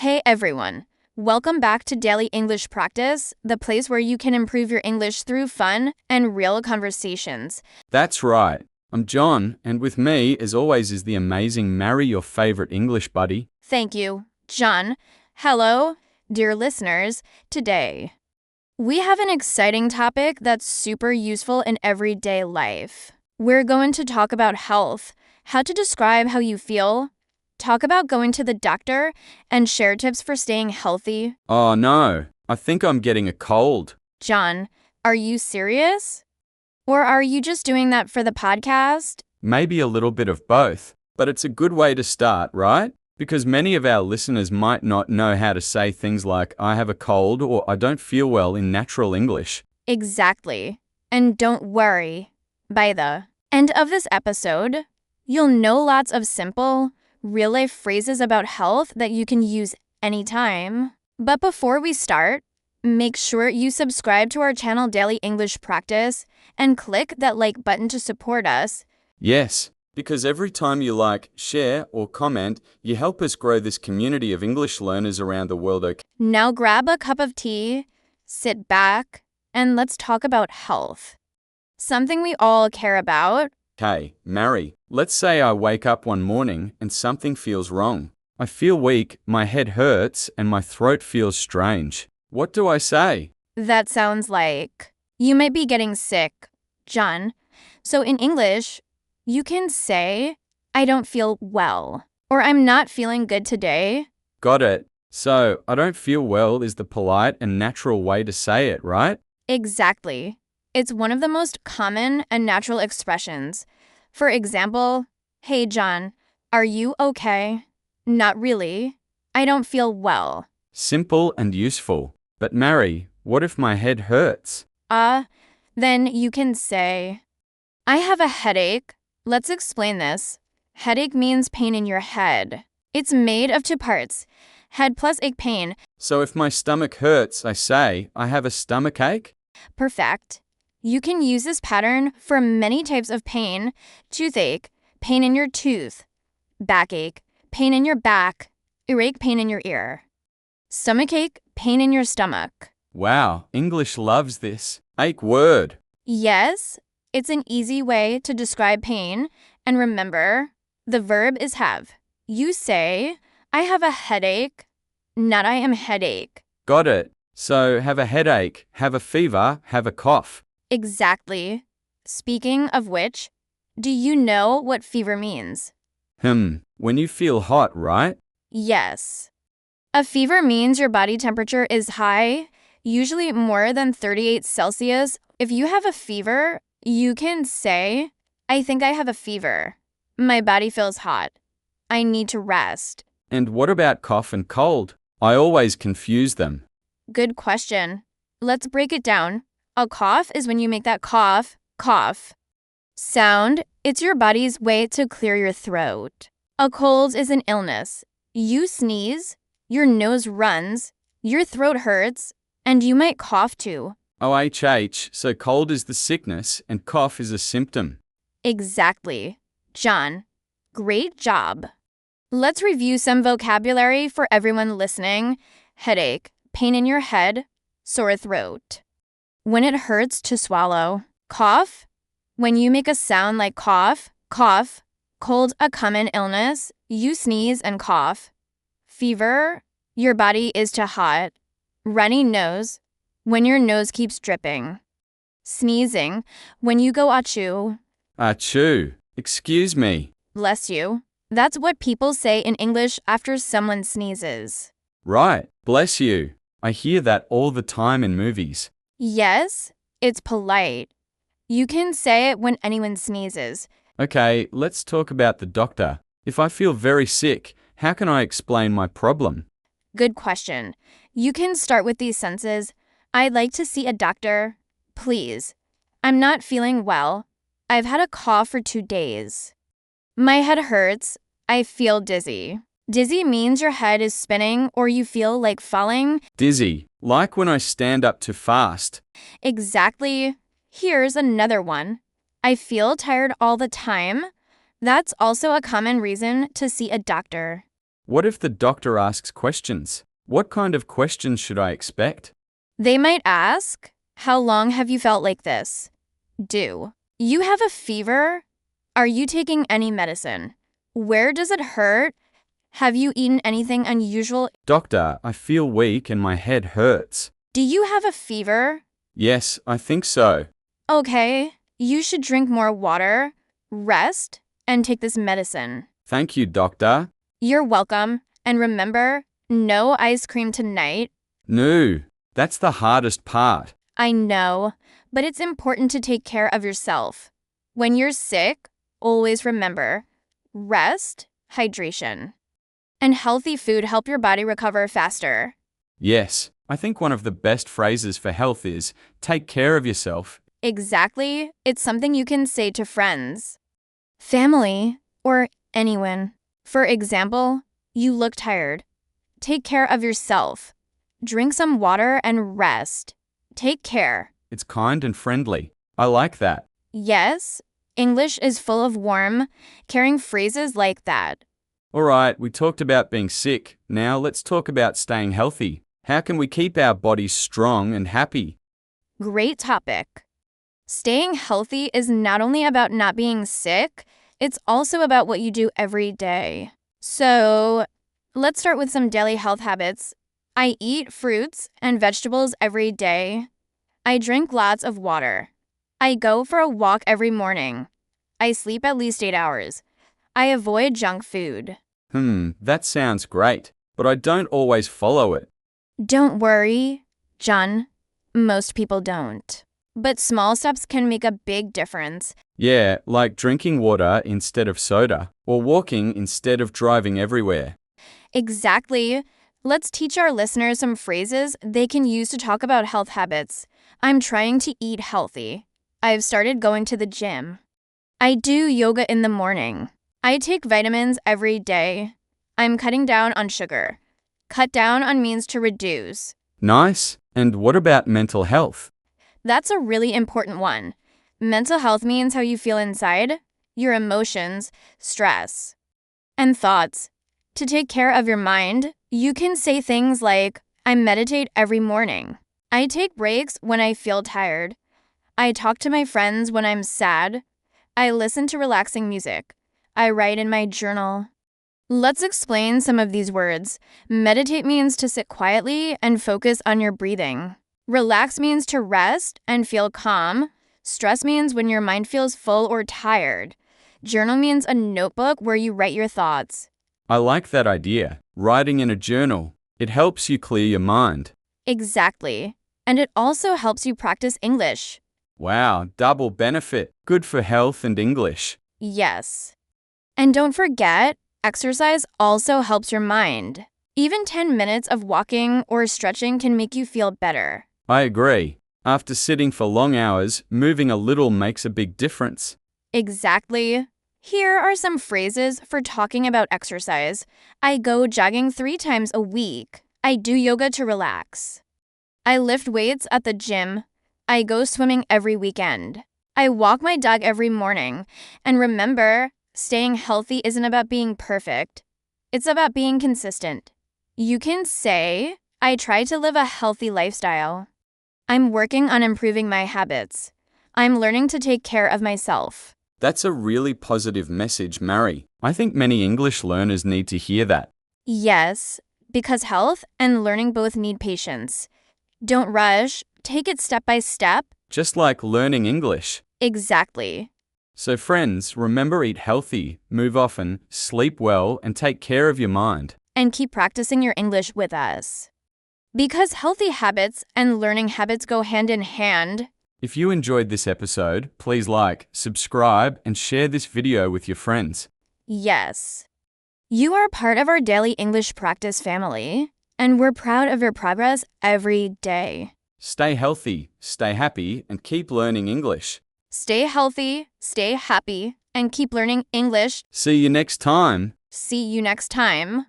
Hey everyone. Welcome back to Daily English Practice, the place where you can improve your English through fun and real conversations. That's right. I'm John, and with me, as always, is the amazing Mary, your favorite English buddy. Thank you, John. Hello, dear listeners. Today, we have an exciting topic that's super useful in everyday life. We're going to talk about health, how to describe how you feel, talk about going to the doctor, and share tips for staying healthy. Oh no, I think I'm getting a cold. John, are you serious? Or are you just doing that for the podcast? Maybe a little bit of both, but it's a good way to start, right? Because many of our listeners might not know how to say things like, I have a cold or I don't feel well in natural English. Exactly. And don't worry. By the end of this episode, you'll know lots of simple, real-life phrases about health that you can use anytime. But before we start, make sure you subscribe to our channel Daily English Practice and click that like button to support us. Yes, because every time you like, share, or comment, you help us grow this community of English learners around the world, okay? Now grab a cup of tea, sit back, and let's talk about health. Something we all care about. Okay, Mary, let's say I wake up one morning and something feels wrong. I feel weak, my head hurts, and my throat feels strange. What do I say? That sounds like you might be getting sick, John. So in English, you can say, I don't feel well, or I'm not feeling good today. Got it. So, I don't feel well is the polite and natural way to say it, right? Exactly. It's one of the most common and natural expressions. For example, hey John, are you okay? Not really. I don't feel well. Simple and useful. But Mary, what if my head hurts? Then you can say, I have a headache. Let's explain this. Headache means pain in your head. It's made of two parts, head plus ache pain. So if my stomach hurts, I say, I have a stomachache? Perfect. You can use this pattern for many types of pain: toothache, pain in your tooth; backache, pain in your back; earache, pain in your ear; stomachache, pain in your stomach. Wow, English loves this. Ache word. Yes, it's an easy way to describe pain. And remember, the verb is have. You say, I have a headache, not I am headache. Got it. So have a headache, have a fever, have a cough. Exactly. Speaking of which, do you know what fever means? When you feel hot, right? Yes. A fever means your body temperature is high, usually more than 38 Celsius. If you have a fever, you can say, I think I have a fever. My body feels hot. I need to rest. And what about cough and cold? I always confuse them. Good question. Let's break it down. A cough is when you make that cough sound. It's your body's way to clear your throat. A cold is an illness. You sneeze, your nose runs, your throat hurts, and you might cough too. OHH, so cold is the sickness and cough is a symptom. Exactly. John, great job. Let's review some vocabulary for everyone listening. Headache, pain in your head, sore throat. When it hurts to swallow. Cough, when you make a sound like cough. Cold, a common illness. You sneeze and cough. Fever, your body is too hot. Runny nose, when your nose keeps dripping. Sneezing, when you go achoo. Achoo. Excuse me. Bless you. That's what people say in English after someone sneezes. Right. Bless you. I hear that all the time in movies. Yes, it's polite. You can say it when anyone sneezes. Okay, let's talk about the doctor. If I feel very sick, how can I explain my problem? Good question. You can start with these sentences. I'd like to see a doctor, please. I'm not feeling well. I've had a cough for 2 days. My head hurts. I feel dizzy. Dizzy means your head is spinning or you feel like falling. Dizzy, like when I stand up too fast. Exactly. Here's another one. I feel tired all the time. That's also a common reason to see a doctor. What if the doctor asks questions? What kind of questions should I expect? They might ask, how long have you felt like this? Do you have a fever? Are you taking any medicine? Where does it hurt? Have you eaten anything unusual? Doctor, I feel weak and my head hurts. Do you have a fever? Yes, I think so. Okay, you should drink more water, rest, and take this medicine. Thank you, doctor. You're welcome. And remember, no ice cream tonight. No, that's the hardest part. I know, but it's important to take care of yourself. When you're sick, always remember, rest, hydration, and healthy food help your body recover faster. Yes, I think one of the best phrases for health is, take care of yourself. Exactly. It's something you can say to friends, family, or anyone. For example, you look tired. Take care of yourself. Drink some water and rest. Take care. It's kind and friendly. I like that. Yes, English is full of warm, caring phrases like that. All right, we talked about being sick. Now let's talk about staying healthy. How can we keep our bodies strong and happy? Great topic. Staying healthy is not only about not being sick, it's also about what you do every day. So, let's start with some daily health habits. I eat fruits and vegetables every day. I drink lots of water. I go for a walk every morning. I sleep at least 8 hours. I avoid junk food. That sounds great, but I don't always follow it. Don't worry, John. Most people don't. But small steps can make a big difference. Yeah, like drinking water instead of soda, or walking instead of driving everywhere. Exactly. Let's teach our listeners some phrases they can use to talk about health habits. I'm trying to eat healthy. I've started going to the gym. I do yoga in the morning. I take vitamins every day. I'm cutting down on sugar. Cut down on means to reduce. Nice. And what about mental health? That's a really important one. Mental health means how you feel inside, your emotions, stress, and thoughts. To take care of your mind, you can say things like, I meditate every morning. I take breaks when I feel tired. I talk to my friends when I'm sad. I listen to relaxing music. I write in my journal. Let's explain some of these words. Meditate means to sit quietly and focus on your breathing. Relax means to rest and feel calm. Stress means when your mind feels full or tired. Journal means a notebook where you write your thoughts. I like that idea. Writing in a journal. It helps you clear your mind. Exactly. And it also helps you practice English. Wow, double benefit. Good for health and English. Yes. And don't forget, exercise also helps your mind. Even 10 minutes of walking or stretching can make you feel better. I agree. After sitting for long hours, moving a little makes a big difference. Exactly. Here are some phrases for talking about exercise. I go jogging 3 times a week. I do yoga to relax. I lift weights at the gym. I go swimming every weekend. I walk my dog every morning. And remember, staying healthy isn't about being perfect. It's about being consistent. You can say, I try to live a healthy lifestyle. I'm working on improving my habits. I'm learning to take care of myself. That's a really positive message, Mary. I think many English learners need to hear that. Yes, because health and learning both need patience. Don't rush, take it step by step. Just like learning English. Exactly. So friends, remember, eat healthy, move often, sleep well, and take care of your mind. And keep practicing your English with us. Because healthy habits and learning habits go hand in hand. If you enjoyed this episode, please like, subscribe, and share this video with your friends. Yes. You are part of our daily English practice family, and we're proud of your progress every day. Stay healthy, stay happy, and keep learning English. Stay healthy, stay happy, and keep learning English. See you next time. See you next time.